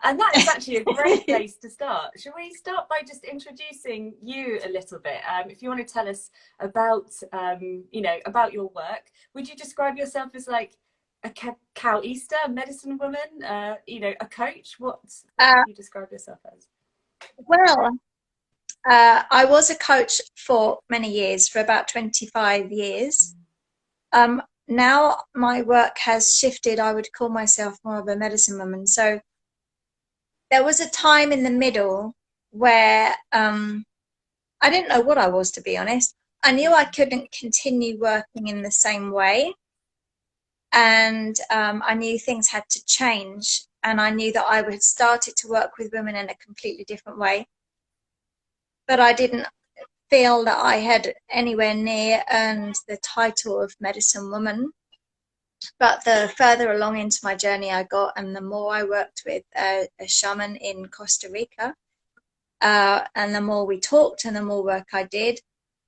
And that is actually a great place to start. Shall we start by just introducing you a little bit? If you want to tell us about, about your work, would you describe yourself as like a Cacaoista, a medicine woman, a coach? What would you describe yourself as? Well, I was a coach for many years, for about 25 years. Now my work has shifted. I would call myself more of a medicine woman. So there was a time in the middle where I didn't know what I was, to be honest. I knew I couldn't continue working in the same way. And I knew things had to change. And I knew that I had started to work with women in a completely different way. But I didn't feel that I had anywhere near earned the title of medicine woman. But the further along into my journey I got, and the more I worked with a shaman in Costa Rica, and the more we talked and the more work I did,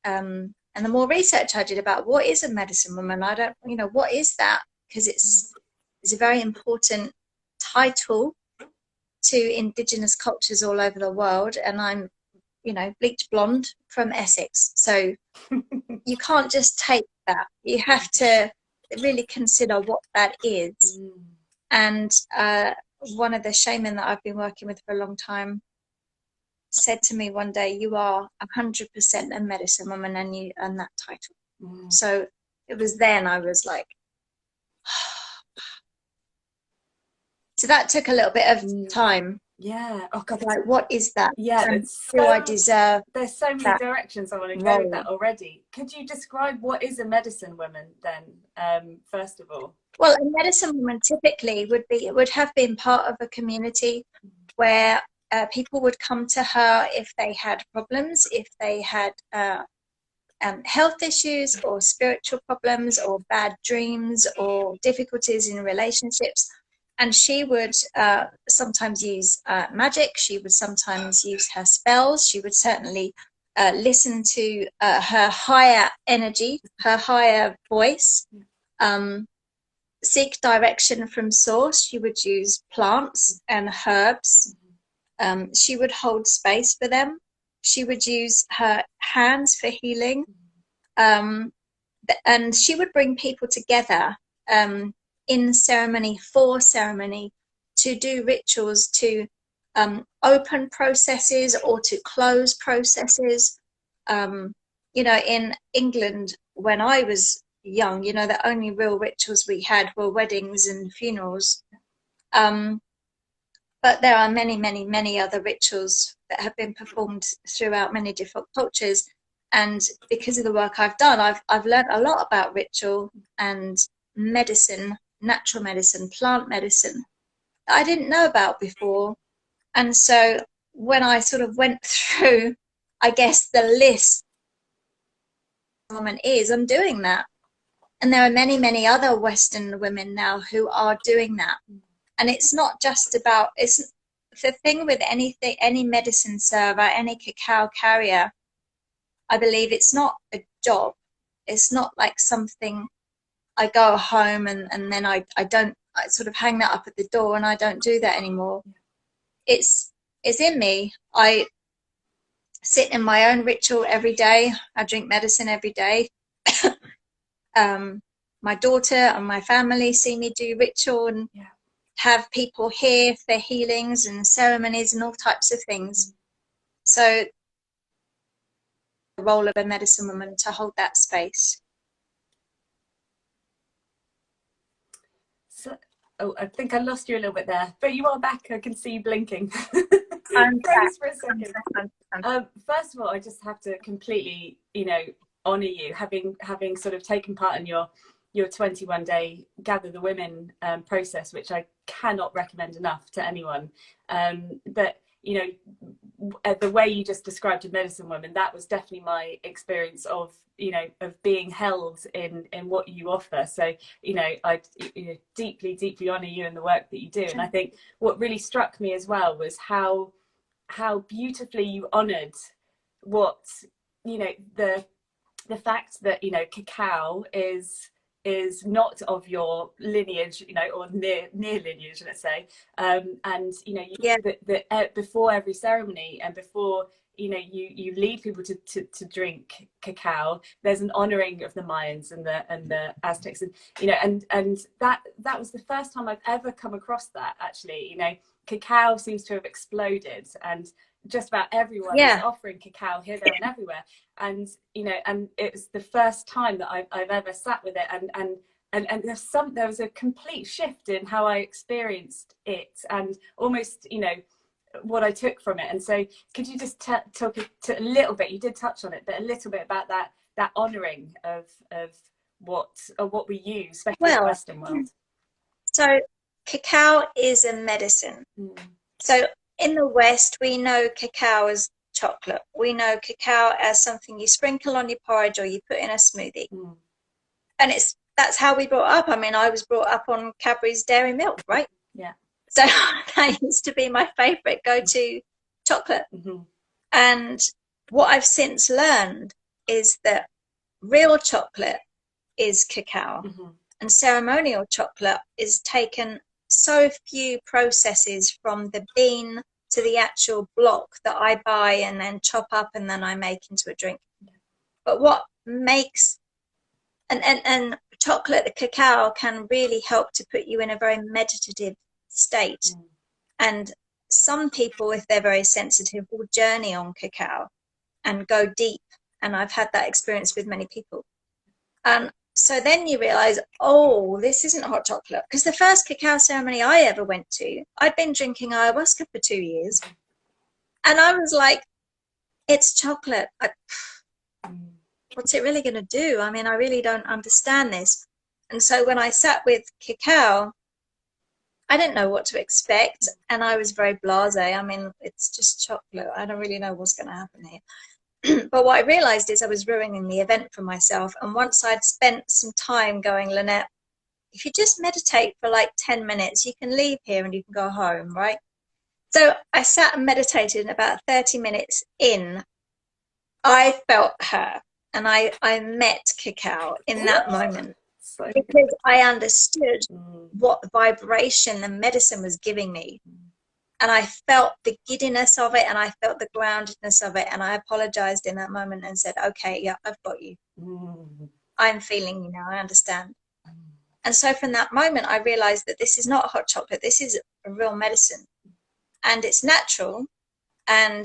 and the more research I did about what is a medicine woman. I don't, what is that? Because it's a very important title to Indigenous cultures all over the world. And I'm, bleach blonde from Essex. So you can't just take that. You have to really consider what that is. And one of the shaman that I've been working with for a long time said to me one day, you are 100% a medicine woman and you earn that title. So it was then I was like, so that took a little bit of time. Yeah. Oh God. Like, what is that? Yeah. And do I deserve? There's so many directions I want to go with that already. Could you describe what is a medicine woman then? First of all. Well, a medicine woman typically would have been part of a community where people would come to her if they had problems, if they had health issues or spiritual problems or bad dreams or difficulties in relationships. And she would sometimes use magic. She would sometimes use her spells. She would certainly listen to her higher energy, her higher voice, seek direction from source. She would use plants and herbs. She would hold space for them. She would use her hands for healing. And she would bring people together in ceremony, for ceremony, to do rituals, to open processes or to close processes. In England, when I was young, the only real rituals we had were weddings and funerals. But there are many, many, many other rituals that have been performed throughout many different cultures. And because of the work I've done, I've learned a lot about ritual and medicine, natural medicine, plant medicine, that I didn't know about before. And so when I sort of went through, I guess, the list woman is, I'm doing that. And there are many, many other Western women now who are doing that. And it's not just about, it's the thing with anything, any medicine server, any cacao carrier, I believe it's not a job. It's not like something I go home and then I sort of hang that up at the door and I don't do that anymore. It's in me. I sit in my own ritual every day. I drink medicine every day. My daughter and my family see me do ritual and have people here for healings and ceremonies and all types of things. So the role of a medicine woman to hold that space. So, I think I lost you a little bit there, but you are back. I can see you blinking. I'm Thanks for a second. First of all, I just have to completely, honour you having sort of taken part in your 21-day Gather the Women process, which I cannot recommend enough to anyone. But the way you just described a medicine woman, that was definitely my experience of being held in what you offer. So I deeply honour you and the work that you do. And I think what really struck me as well was how beautifully you honoured what the fact that cacao is is not of your lineage, you know, or near lineage, let's say, and you know, before every ceremony and before, you know, you lead people to drink cacao, there's an honoring of the Mayans and the Aztecs, and you know, and that was the first time I've ever come across that, actually. You know, cacao seems to have exploded, and just about everyone is offering cacao here, there, and everywhere. And you know, and it's the first time that I've ever sat with it, and there was a complete shift in how I experienced it, and almost, you know, what I took from it. And so could you just talk a little bit, you did touch on it, but a little bit about that honouring of what we use, especially in the Western world? So cacao is a medicine. So in the West, we know cacao as chocolate. We know cacao as something you sprinkle on your porridge or you put in a smoothie. And that's how we brought up. I mean, I was brought up on Cadbury's dairy milk, right? Yeah. So that used to be my favorite go-to chocolate. And what I've since learned is that real chocolate is cacao, and ceremonial chocolate is taken so few processes from the bean to the actual block that I buy and then chop up and then I make into a drink. But what makes and chocolate, the cacao, can really help to put you in a very meditative state. And some people, if they're very sensitive, will journey on cacao and go deep. And I've had that experience with many people. So then you realize, oh, this isn't hot chocolate. Because the first cacao ceremony I ever went to, I'd been drinking ayahuasca for 2 years. And I was like, it's chocolate. What's it really going to do? I mean, I really don't understand this. And so when I sat with cacao, I didn't know what to expect. And I was very blasé. I mean, it's just chocolate. I don't really know what's going to happen here. But what I realized is I was ruining the event for myself. And once I'd spent some time going, Lynette, if you just meditate for like 10 minutes, you can leave here and you can go home, right? So I sat and meditated, and about 30 minutes in, I felt her. And I met cacao in that moment, because I understood what vibration the medicine was giving me. And I felt the giddiness of it, and I felt the groundedness of it. And I apologized in that moment and said, okay, yeah, I've got you. I'm feeling you now. I understand. And so from that moment, I realized that this is not hot chocolate. This is a real medicine, and it's natural. And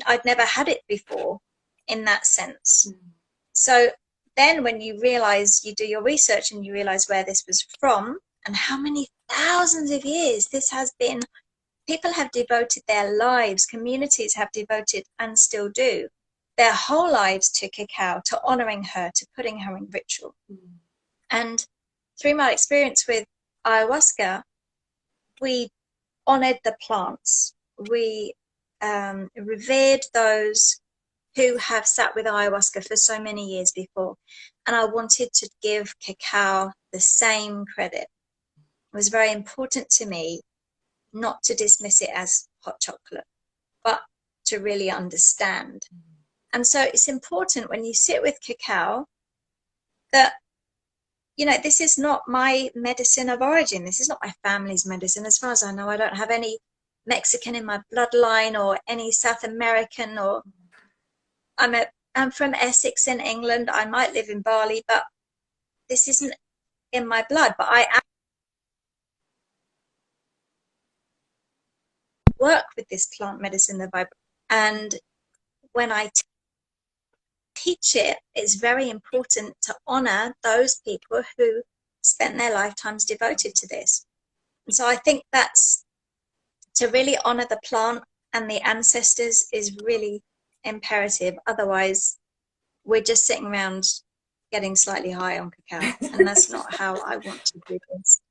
I'd never had it before in that sense. So then when you realize, you do your research and you realize where this was from and how many thousands of years this has been. People have devoted their lives, communities have devoted, and still do, their whole lives to cacao, to honoring her, to putting her in ritual. And through my experience with ayahuasca, we honored the plants. We revered those who have sat with ayahuasca for so many years before. And I wanted to give cacao the same credit. It was very important to me not to dismiss it as hot chocolate, but to really understand. And so it's important when you sit with cacao that, you know, this is not my medicine of origin. This is not my family's medicine. As far as I know, I don't have any Mexican in my bloodline or any South American, or I'm from Essex in England. I might live in Bali, but this isn't in my blood. But I am work with this plant medicine, the vibration. And when I teach it, it's very important to honor those people who spent their lifetimes devoted to this. And so I think that's, to really honor the plant and the ancestors is really imperative. Otherwise, we're just sitting around getting slightly high on cacao, and that's not how I want to do this.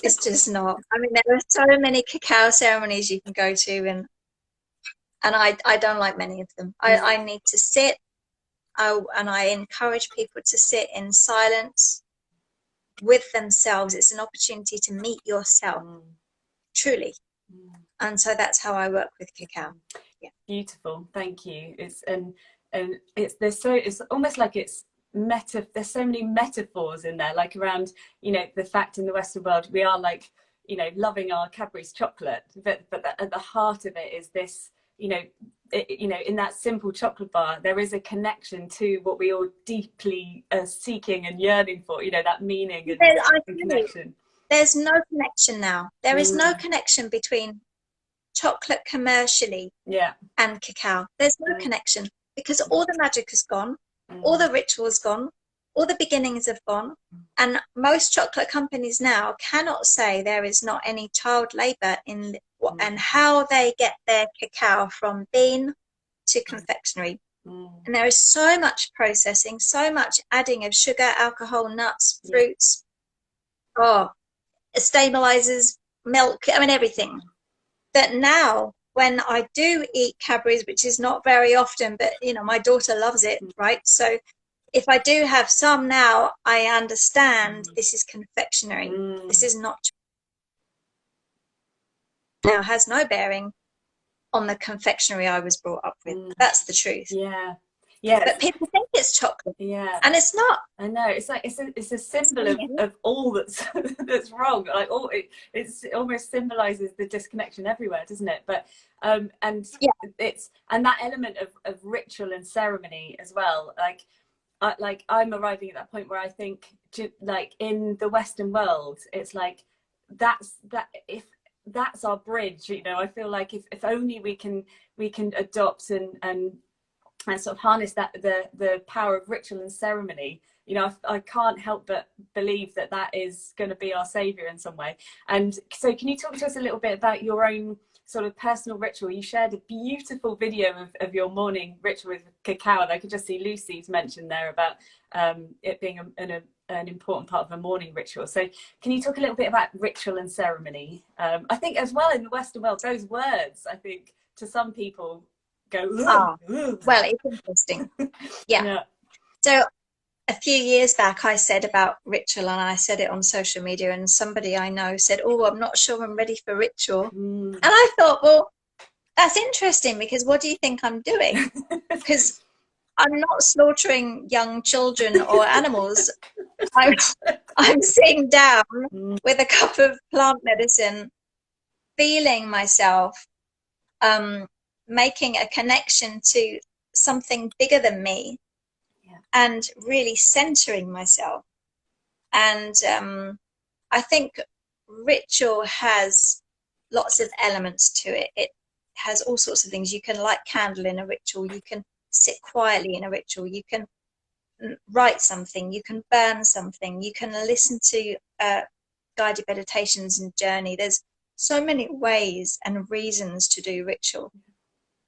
It's just not. I mean, there are so many cacao ceremonies you can go to, and I don't like many of them. I need to sit, and I encourage people to sit in silence with themselves. It's an opportunity to meet yourself, truly. And so that's how I work with cacao. Yeah. Beautiful, thank you. It's almost like it's there's so many metaphors in there, like around, you know, the fact in the Western world we are like, you know, loving our Cadbury's chocolate, but at the heart of it is this, you know, you know, in that simple chocolate bar there is a connection to what we all deeply are seeking and yearning for, you know, that meaning and connection. There's no connection now. There is no connection between chocolate commercially and cacao. There's no connection, because all the magic is gone, all the ritual is gone, all the beginnings have gone, and most chocolate companies now cannot say there is not any child labor in and how they get their cacao from bean to confectionery. And there is so much processing, so much adding of sugar, alcohol, nuts, fruits, stabilizers, milk, I mean everything. That now when I do eat Cadbury's, which is not very often, but you know, my daughter loves it, right? So if I do have some now, I understand this is confectionery. This is not, now has no bearing on the confectionery I was brought up with. That's the truth. Yeah. But people think it's chocolate. Yeah. And it's not. I know. It's like it's a symbol of all that's that's wrong. Like all it almost symbolizes the disconnection everywhere, doesn't it? But and it's, and that element of ritual and ceremony as well. Like I'm arriving at that point where I think, like in the Western world, it's like if that's our bridge, you know. I feel like if only we can adopt and sort of harness the power of ritual and ceremony, you know, I can't help but believe that is going to be our savior in some way. And so can you talk to us a little bit about your own sort of personal ritual? You shared a beautiful video of your morning ritual with cacao, and I could just see Lucy's mentioned there about it being an important part of a morning ritual. So can you talk a little bit about ritual and ceremony? I think as well in the Western world, those words, I think to some people go, well, it's interesting. Yeah. So a few years back I said about ritual, and I said it on social media, and somebody I know said, oh, I'm not sure I'm ready for ritual. And I thought, well, that's interesting, because what do you think I'm doing? Because I'm not slaughtering young children or animals. I'm sitting down with a cup of plant medicine, feeling myself, making a connection to something bigger than me, and really centering myself. And I think ritual has lots of elements to it. It has all sorts of things. You can light candle in a ritual, you can sit quietly in a ritual, you can write something, you can burn something, you can listen to guided meditations and journey. There's so many ways and reasons to do ritual.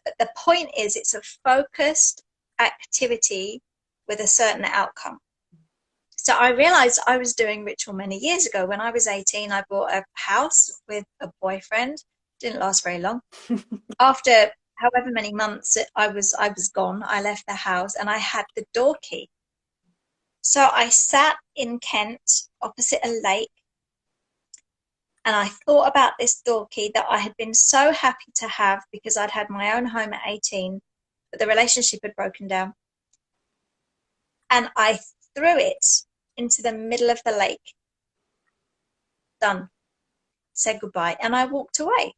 But the point is, it's a focused activity with a certain outcome. So I realized I was doing ritual many years ago. When I was 18, I bought a house with a boyfriend. Didn't last very long. After however many months I was gone, I left the house and I had the door key. So I sat in Kent opposite a lake, and I thought about this door key that I had been so happy to have, because I'd had my own home at 18, but the relationship had broken down. And I threw it into the middle of the lake. Done. Said goodbye. And I walked away.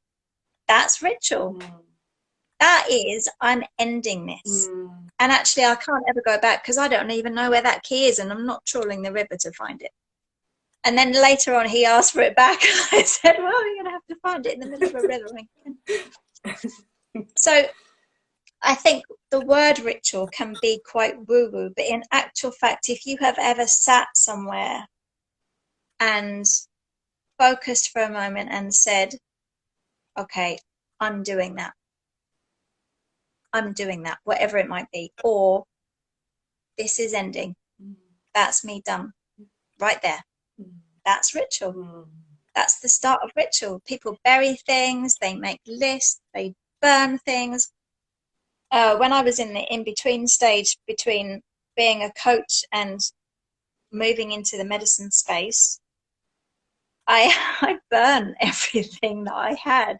That's ritual. That is, I'm ending this. And actually, I can't ever go back, because I don't even know where that key is, and I'm not trawling the river to find it. And then later on, he asked for it back. And I said, well, you're going to have to find it in the middle of a river. So I think the word ritual can be quite woo-woo, but in actual fact, if you have ever sat somewhere and focused for a moment and said, okay, I'm doing that, whatever it might be, or this is ending, that's me done, right there. That's ritual. That's the start of ritual. People bury things, they make lists, they burn things. When I was in the in-between stage between being a coach and moving into the medicine space, I burn everything that I had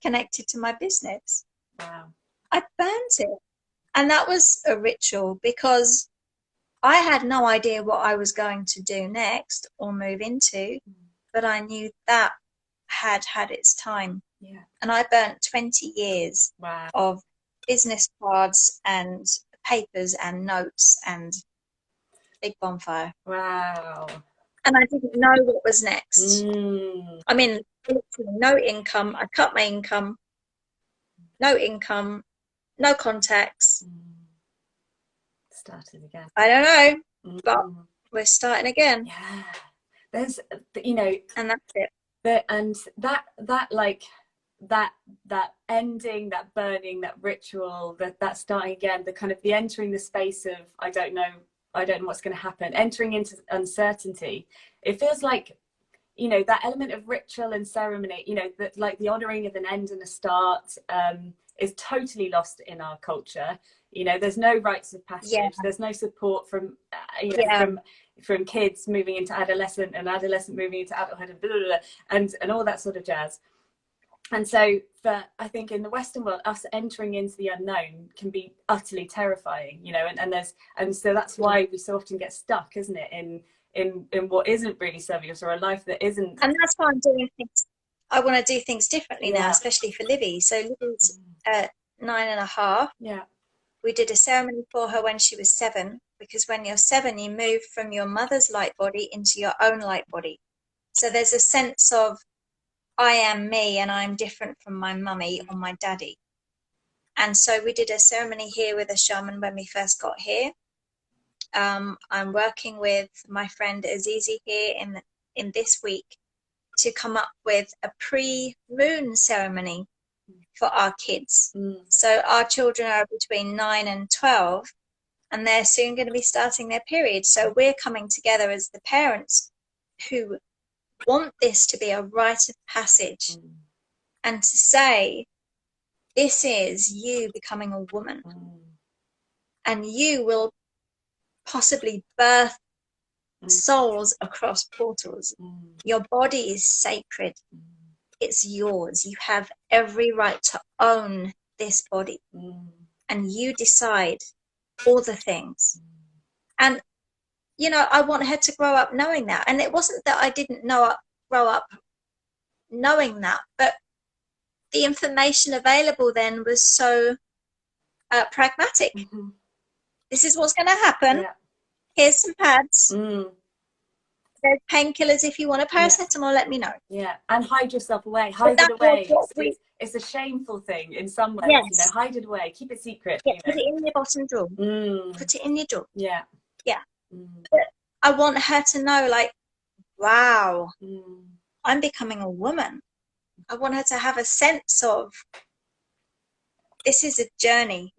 connected to my business. Wow. I burnt it. And that was a ritual, because I had no idea what I was going to do next or move into, but I knew that had its time. Yeah. And I burnt 20 years Wow. of business cards and papers and notes and big bonfire. Wow. And I didn't know what was next. Mm. I mean, literally no income. I cut my income, no income, no contacts. Started again. I don't know, but we're starting again. Yeah. There's, you know, and that's it. And that like that ending, that burning, that ritual, that starting again, the kind of the entering the space of I don't know what's going to happen, entering into uncertainty. It feels like, you know, that element of ritual and ceremony, you know, that like the honoring of an end and a start is totally lost in our culture. You know, there's no rites of passage. Yeah. There's no support from you know, from kids moving into adolescent and adolescent moving into adulthood and blah, blah, blah, and all that sort of jazz. And so I think in the Western world, us entering into the unknown can be utterly terrifying, you know, and so that's why we so often get stuck, isn't it, in what isn't really serving us, or a life that isn't. And that's why I'm doing things. I want to do things differently now, especially for Livy. So Livy's 9.5. Yeah. We did a ceremony for her when she was 7, because when you're 7, you move from your mother's light body into your own light body. So there's a sense of I am me and I'm different from my mummy or my daddy. And so we did a ceremony here with a shaman when we first got here. I'm working with my friend Azizi here in this week to come up with a pre-moon ceremony for our kids. So our children are between 9 and 12, and they're soon going to be starting their period. So we're coming together as the parents who want this to be a rite of passage, and to say, this is you becoming a woman, and you will possibly birth souls across portals. Your body is sacred. It's yours. You have every right to own this body, and you decide all the things. And you know, I want her to grow up knowing that. And it wasn't that I didn't grow up knowing that, but the information available then was so pragmatic. This is what's going to happen. Yeah. Here's some pads. There's painkillers if you want a paracetamol, let me know. Yeah, and hide yourself away. Hide it away. It's a shameful thing in some ways. Yes. You know, hide it away. Keep it secret. Yeah, you know? Put it in your bottom drawer. Put it in your drawer. Yeah. Yeah. But I want her to know, like, wow, I'm becoming a woman. I want her to have a sense of, this is a journey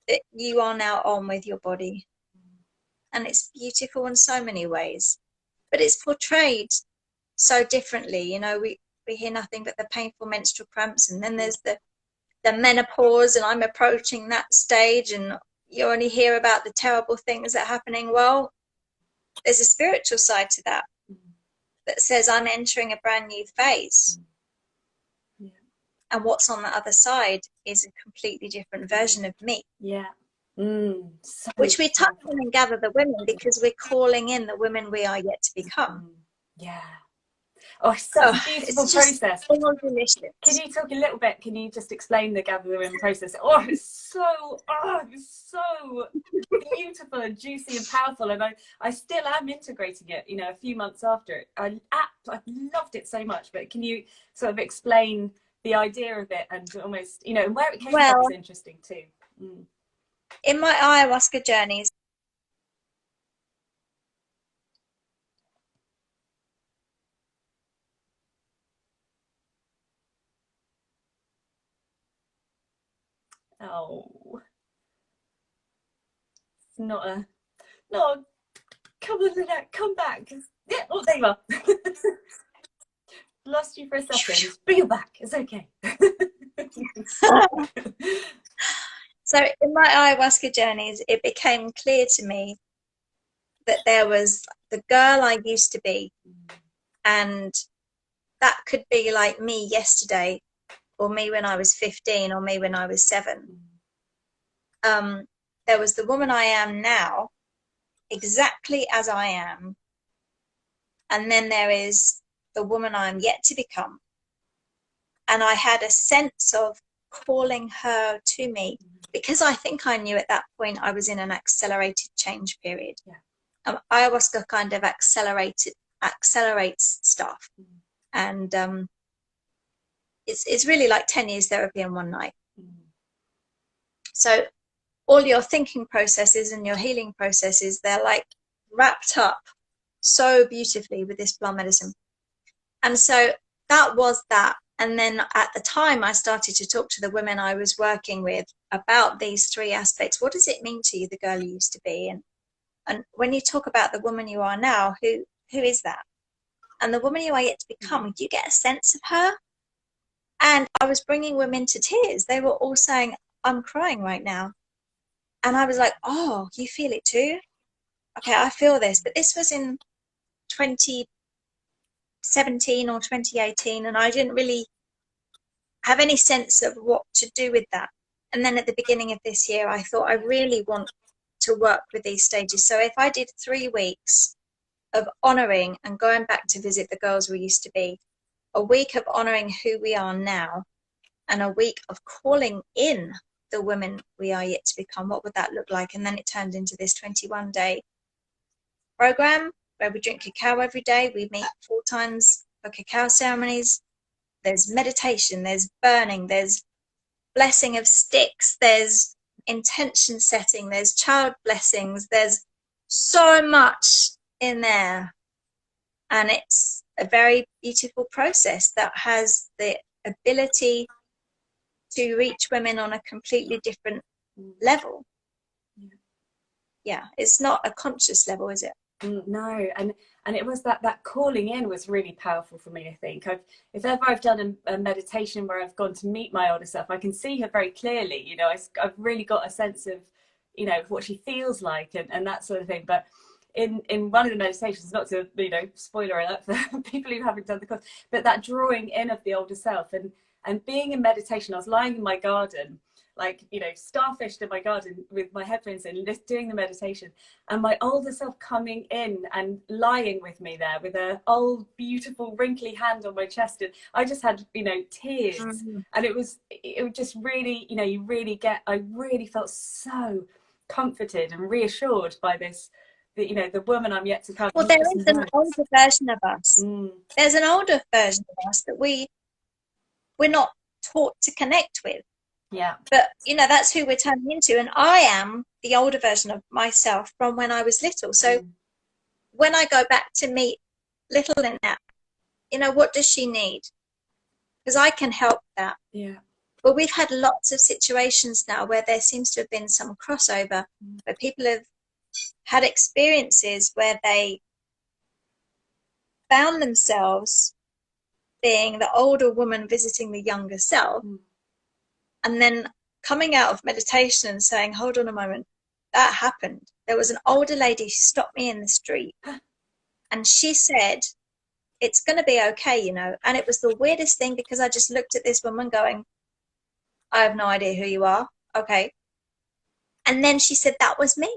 that you are now on with your body. And it's beautiful in so many ways, but it's portrayed so differently. You know, we hear nothing but the painful menstrual cramps, and then there's the menopause, and I'm approaching that stage, and you only hear about the terrible things that are happening. Well, there's a spiritual side to that that says I'm entering a brand new phase. And what's on the other side is a completely different version of me. So which we touch on and gather the women, because we're calling in the women we are yet to become. Oh, it's such a beautiful process. Delicious. Can you talk a little bit? Can you just explain the gather the women process? Oh, it's so beautiful and juicy and powerful, and I still am integrating it. You know, a few months after it, I loved it so much. But can you sort of explain the idea of it, and almost, you know, and where it came from is interesting too. In my ayahuasca journeys, oh, it's not a come on, Lynette, come back. Yeah, oh, there you are. Lost you for a second, but you're back. It's okay. So in my ayahuasca journeys, it became clear to me that there was the girl I used to be, and that could be like me yesterday, or me when I was 15, or me when I was 7. There was the woman I am now, exactly as I am. And then there is the woman I am yet to become. And I had a sense of calling her to me, because I think I knew at that point I was in an accelerated change period. Yeah. Ayahuasca kind of accelerates stuff. And it's really like 10 years therapy in one night. So all your thinking processes and your healing processes, they're like wrapped up so beautifully with this plant medicine. And so that was that. And then at the time I started to talk to the women I was working with about these three aspects. What does it mean to you, the girl you used to be? And when you talk about the woman you are now, who is that? And the woman you are yet to become, do you get a sense of her? And I was bringing women to tears. They were all saying, I'm crying right now. And I was like, oh, you feel it too? Okay, I feel this. But this was in 2017 or 2018, and I didn't really have any sense of what to do with that. And then at the beginning of this year, I thought I really want to work with these stages. So if I did 3 weeks of honoring and going back to visit the girls we used to be, a week of honoring who we are now, and a week of calling in the women we are yet to become, what would that look like? And then it turned into this 21-day program where we drink cacao every day. We meet 4 times for cacao ceremonies. There's meditation, there's burning, there's blessing of sticks, there's intention setting, there's child blessings, there's so much in there. And it's a very beautiful process that has the ability to reach women on a completely different level. Yeah, it's not a conscious level, is it? No, and it was that calling in was really powerful for me. I think if ever I've done a meditation where I've gone to meet my older self, I can see her very clearly. You know, I've really got a sense of, you know, what she feels like and that sort of thing. But in one of the meditations, not to, you know, spoiler alert for people who haven't done the course, but that drawing in of the older self and being in meditation, I was lying in my garden, like, you know, starfished in my garden with my headphones in, just doing the meditation, and my older self coming in and lying with me there with her old beautiful wrinkly hand on my chest, and I just had, you know, tears. And it was just really, you know, I really felt so comforted and reassured by this, that, you know, the woman I'm yet to come. Well, there is an older version of us. There's an older version of us that we're not taught to connect with. Yeah. But, you know, that's who we're turning into. And I am the older version of myself from when I was little. So when I go back to meet little Lynette, you know, what does she need? Because I can help that. Yeah. But we've had lots of situations now where there seems to have been some crossover, where people have had experiences where they found themselves being the older woman visiting the younger self. And then coming out of meditation and saying, hold on a moment, that happened. There was an older lady who stopped me in the street and she said, it's going to be okay, you know. And it was the weirdest thing, because I just looked at this woman going, I have no idea who you are. Okay. And then she said, that was me.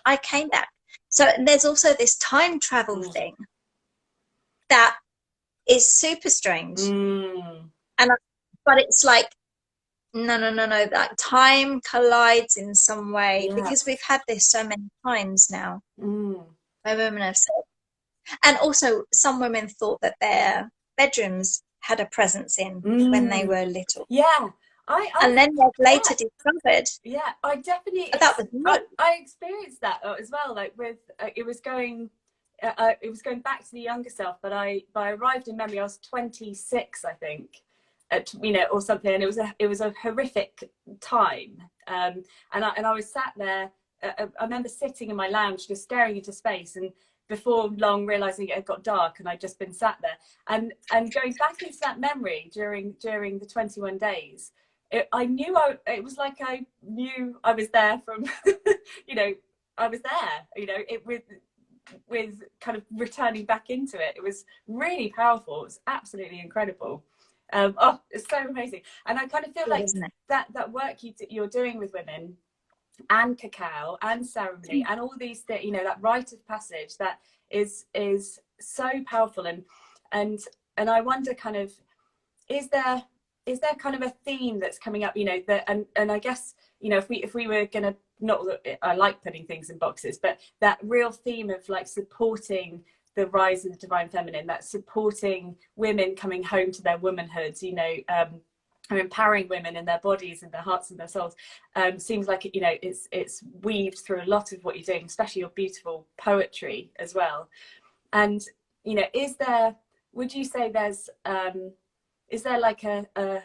I came back. So there's also this time travel thing that is super strange. But it's like, no, that time collides in some way, because we've had this so many times now where women have said, and also some women thought that their bedrooms had a presence in when they were little. And then they've later discovered. I definitely, that was me. I experienced that as well, like with it was going back to the younger self, but I arrived in memory, I was 26, I think. You know, or something, and it was a horrific time, and I was sat there. I remember sitting in my lounge just staring into space, and before long realizing it had got dark and I'd just been sat there, and going back into that memory during the 21 days, it was like I knew I was there from you know, I was there, you know, it with kind of returning back into it. It was really powerful. It was absolutely incredible. It's so amazing. And I kind of feel like that work you're doing with women, and cacao and ceremony and all these things, you know, that rite of passage that is so powerful. And I wonder, kind of, is there kind of a theme that's coming up, you know, that, and I guess, you know, if we were going to, not that I like putting things in boxes, but that real theme of like supporting the rise of the divine feminine, that supporting women coming home to their womanhood, you know, and empowering women in their bodies and their hearts and their souls, seems like, you know, it's weaved through a lot of what you're doing, especially your beautiful poetry as well. And, you know, would you say is there like a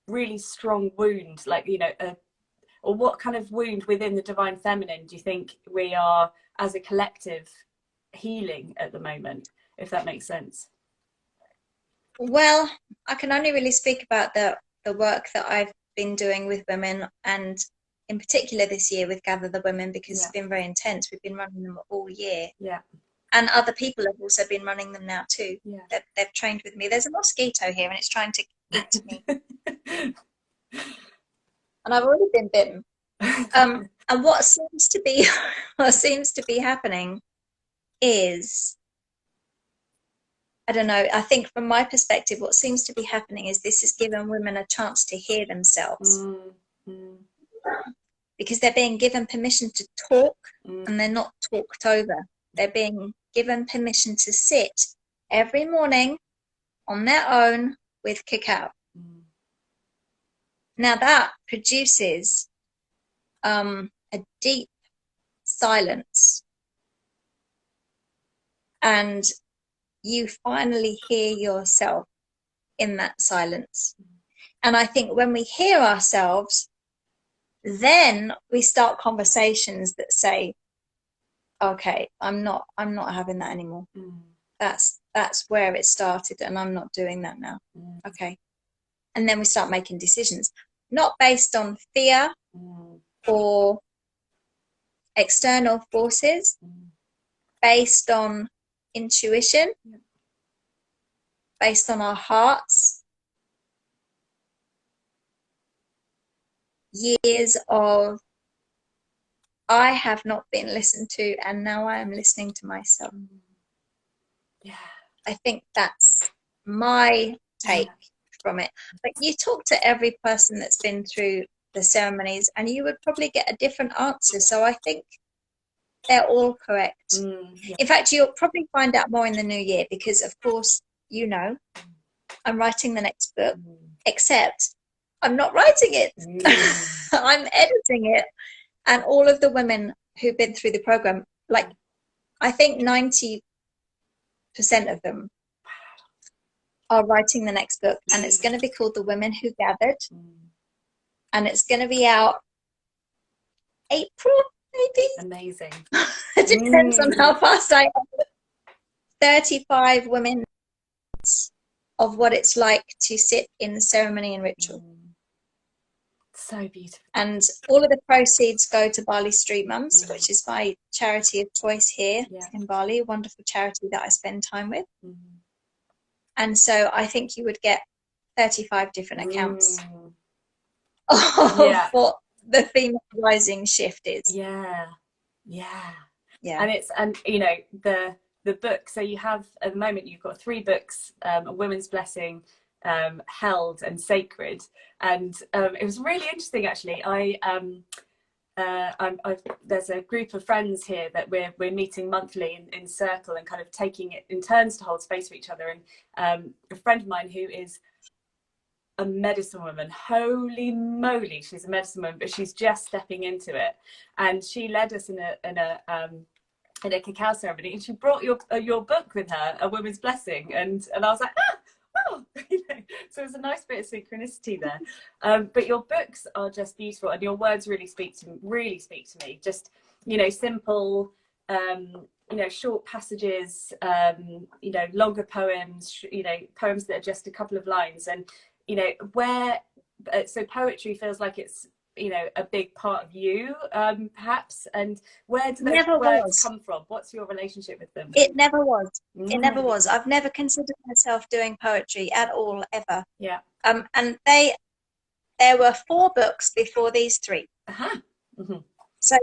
really strong wound, like, you know, or what kind of wound within the divine feminine do you think we are as a collective healing at the moment, if that makes sense? Well, I can only really speak about the work that I've been doing with women, and in particular this year with Gather the Women, because it's been very intense. We've been running them all year. Yeah. And other people have also been running them now too. Yeah. They've trained with me. There's a mosquito here and it's trying to eat me. And I've already been bitten. And what seems to be happening is, I don't know, I think from my perspective, what seems to be happening is this has given women a chance to hear themselves. Because they're being given permission to talk, and they're not talked over. They're being given permission to sit every morning on their own with cacao. Now that produces a deep silence, and you finally hear yourself in that silence. And I think when we hear ourselves, then we start conversations that say, okay, I'm not having that anymore. That's where it started, and I'm not doing that now. Okay. And then we start making decisions, not based on fear or external forces, based on intuition, based on our hearts, years of I have not been listened to, and now I am listening to myself. Yeah, I think that's my take from it. But you talk to every person that's been through the ceremonies, and you would probably get a different answer. So I think they're all correct. In fact, you'll probably find out more in the new year, because of course, you know, I'm writing the next book, except I'm not writing it. I'm editing it. And all of the women who've been through the program, like, I think 90% of them are writing the next book, and it's going to be called The Women Who Gathered, and it's going to be out April, maybe. Amazing. It depends on how fast I am. 35 women of what it's like to sit in ceremony and ritual. So beautiful. And all of the proceeds go to Bali Street Mums, which is my charity of choice here in Bali, a wonderful charity that I spend time with. And so I think you would get 35 different accounts of what the theme of Rising Shift is. Yeah. And you know, the book, so you have, at the moment, you've got 3 books, A Women's Blessing, Held, and Sacred. And it was really interesting, actually. There's a group of friends here that we're meeting monthly in circle, and kind of taking it in turns to hold space for each other. And a friend of mine who is a medicine woman, holy moly, she's a medicine woman, but she's just stepping into it. And she led us in a cacao ceremony, and she brought your book with her, A Woman's Blessing, and I was like, oh, you know, so there's a nice bit of synchronicity there. But your books are just beautiful, and your words really speak to me. Just, you know, simple, you know, short passages, you know, longer poems, you know, poems that are just a couple of lines. And, you know, so poetry feels like it's, you know, a big part of you, perhaps. And where do those words come from? What's your relationship with them? It never was. It never was. I've never considered myself doing poetry at all, ever. Yeah. And there were 4 books before these 3. Aha. Mm-hmm. So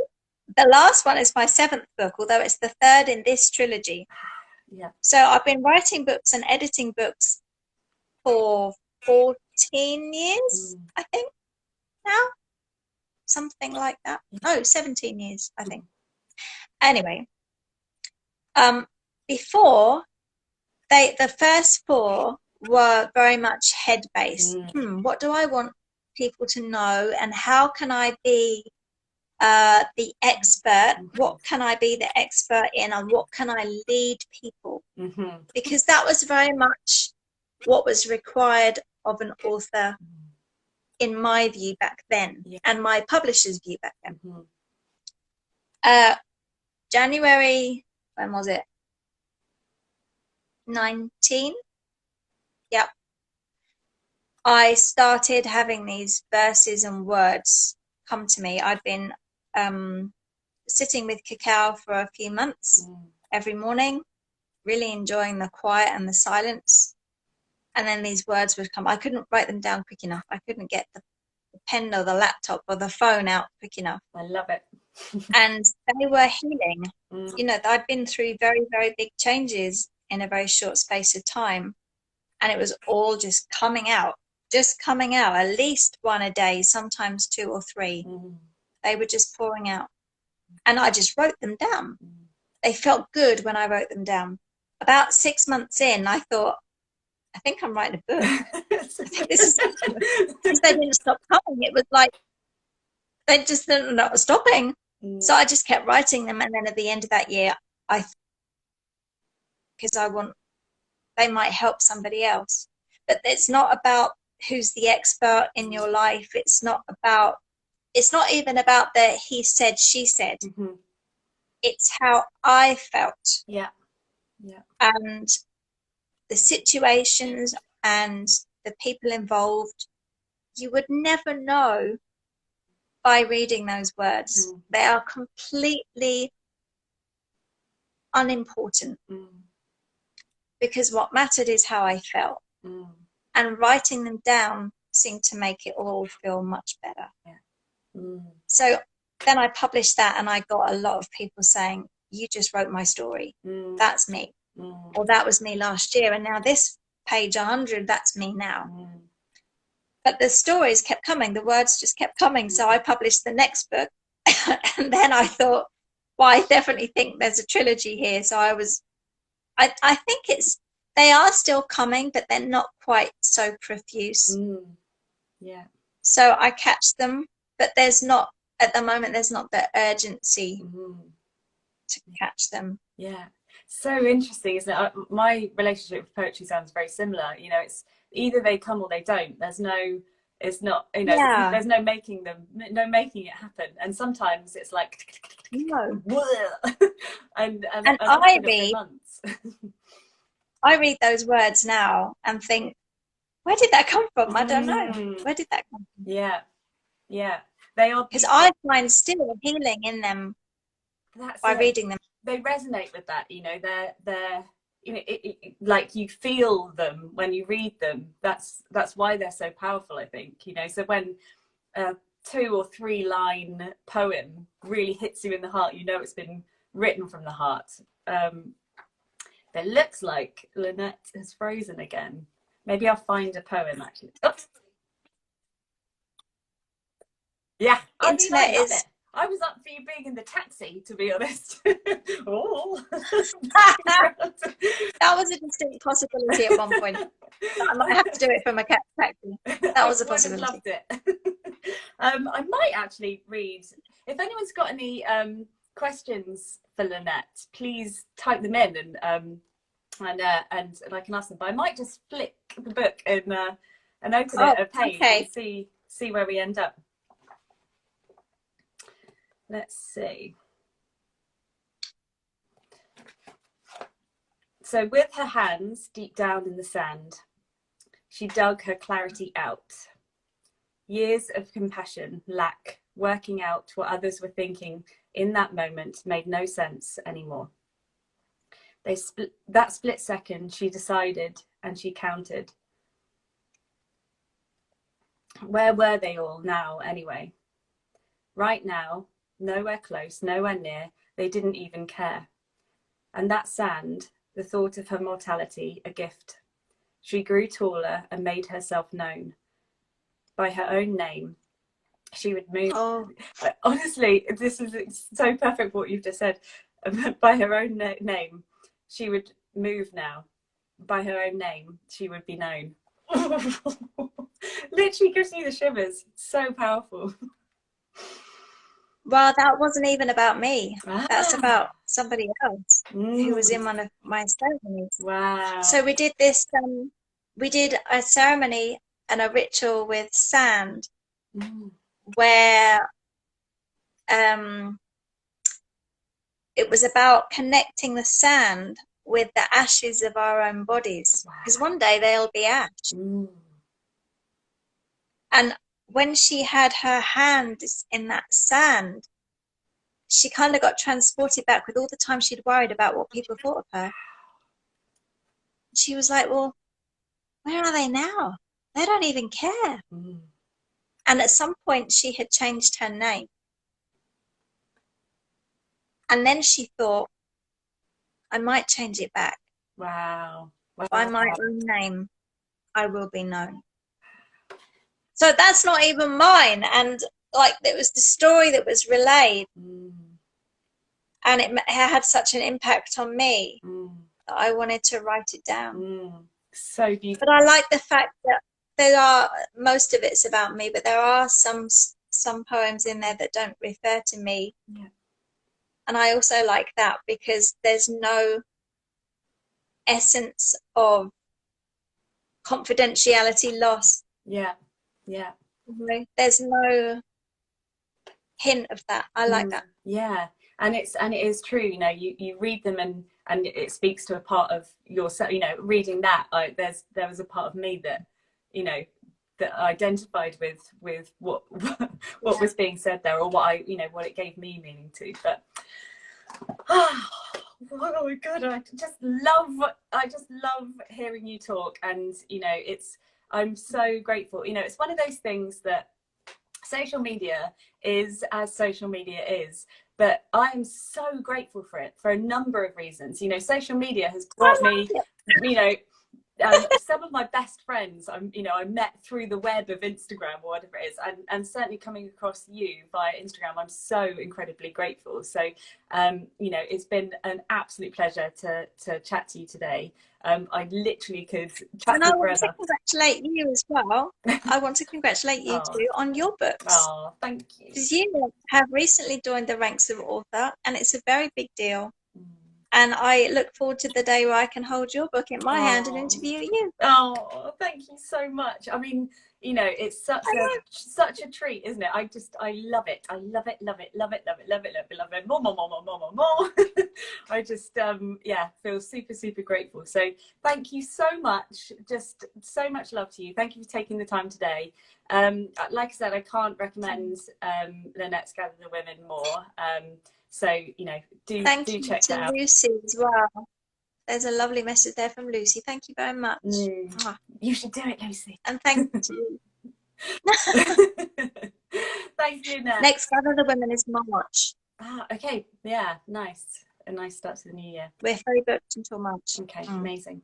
the last one is my 7th book, although it's the 3rd in this trilogy. Yeah. So I've been writing books and editing books for 14 years, I think, now. Something like that. No, 17 years, I think. Anyway, before, the first 4 were very much head-based. What do I want people to know, and how can I be the expert? What can I be the expert in, and what can I lead people? Because that was very much what was required of an author, in my view back then, and my publisher's view back then. January, when was it? 19? Yep. I started having these verses and words come to me. I'd been sitting with Cacao for a few months every morning, really enjoying the quiet and the silence. And then these words would come. I couldn't write them down quick enough. I couldn't get the pen or the laptop or the phone out quick enough. I love it. And they were healing. You know, I'd been through very, very big changes in a very short space of time. And it was all just coming out, at least one a day, sometimes 2 or 3. They were just pouring out. And I just wrote them down. They felt good when I wrote them down. About 6 months in, I thought, I think I'm writing a book. I think this is, because they didn't stop coming. It was like, they just didn't know stopping. So I just kept writing them. And then at the end of that year, because they might help somebody else. But it's not about who's the expert in your life. It's not even about the he said, she said. It's how I felt. Yeah. And the situations and the people involved, you would never know by reading those words. They are completely unimportant, because what mattered is how I felt. And writing them down seemed to make it all feel much better. So then I published that, and I got a lot of people saying, you just wrote my story. That's me. Or that was me last year. And now this page 100, that's me now. But the stories kept coming. The words just kept coming. So I published the next book. And then I thought, well, I definitely think there's a trilogy here. So I think they are still coming, but they're not quite so profuse. So I catch them, but at the moment, there's not the urgency to catch them. So interesting, isn't it? My relationship with poetry sounds very similar. You know, it's either they come or they don't. There's no making it happen. And sometimes it's like, and I read those words now and think, where did that come from? I don't know. Where did that come from? Yeah. They are, because I find still healing in them by reading them. They resonate with that, you know. They're you know, like you feel them when you read them. That's why they're so powerful, I think. You know, so when a 2 or 3 line poem really hits you in the heart, you know it's been written from the heart. It looks like Lynette has frozen again. Maybe I'll find a poem actually. Oops. Yeah, I was up for you being in the taxi, to be honest. Oh. That was a distinct possibility at one point. I might have to do it from a taxi. That was a possibility. I loved it. I might actually read. If anyone's got any questions for Lynette, please type them in, and I can ask them. But I might just flick the book and open it a page and see where we end up. Let's see. So with her hands deep down in the sand, she dug her clarity out. Years of compassion, lack, working out what others were thinking in that moment made no sense anymore. That split second, she decided and she counted. Where were they all now anyway? Right now, nowhere close, nowhere near, they didn't even care. And that sand, the thought of her mortality, a gift. She grew taller and made herself known. By her own name, she would move. Oh, Honestly, this is so perfect what you've just said. By her own name, she would move now. By her own name, she would be known. Literally gives you the shivers. So powerful. well, that wasn't even about me. That's Ah. about somebody else who was in one of my ceremonies. Wow. So we did this, we did a ceremony and a ritual with sand where it was about connecting the sand with the ashes of our own bodies, because one day they'll be ash. And when she had her hands in that sand, she kind of got transported back with all the time she'd worried about what people thought of her. She was like, well, where are they now? They don't even care. And at some point she had changed her name. And then she thought, I might change it back. Wow. By my own name, I will be known. So that's not even mine. And like, it was the story that was relayed. And it had such an impact on me that I wanted to write it down. So beautiful. But I like the fact that there are, most of it's about me, but there are some poems in there that don't refer to me. Yeah. And I also like that because there's no essence of confidentiality lost. Yeah. Yeah. There's no hint of that. I like that. Yeah. And it is true, you know, you read them and it speaks to a part of yourself, you know, reading that, there was a part of me that, you know, that identified with what was being said there, or what what it gave me meaning to. But oh my God, I just love hearing you talk. And you know, I'm so grateful. You know, it's one of those things that social media is as social media is, but I am so grateful for it for a number of reasons. You know, social media has brought me, you know, some of my best friends, I met through the web of Instagram or whatever it is, and certainly coming across you via Instagram, I'm so incredibly grateful. So, you know, it's been an absolute pleasure to chat to you today. I literally could chat to you forever. And I want to congratulate you as well. I want to congratulate you too on your books. Oh, thank you. Because you have recently joined the ranks of author, and it's a very big deal. And I look forward to the day where I can hold your book in my hand and interview you. Oh, thank you so much. I mean, you know, it's such a treat, isn't it? I love it. I love it, love it, love it, love it, love it, love it, love it. More. I just, feel super, super grateful. So thank you so much. Just so much love to you. Thank you for taking the time today. Like I said, I can't recommend Lynette's Gather the Women more. So, you know, do check that out. Lucy as well. There's a lovely message there from Lucy. Thank you very much. You should do it, Lucy. And thank you. Thank you, Nat. Next Gather the Women is March. Okay. Yeah, nice. A nice start to the new year. We're very booked until March. Okay, amazing.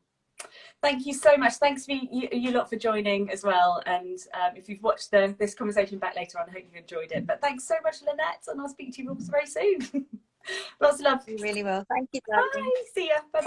Thank you so much. Thanks for you lot for joining as well. And if you've watched this conversation back later on, I hope you've enjoyed it. But thanks so much, Lynette, and I'll speak to you all very soon. Lots of love. You really will. Thank you, darling. Bye. See ya. Bye.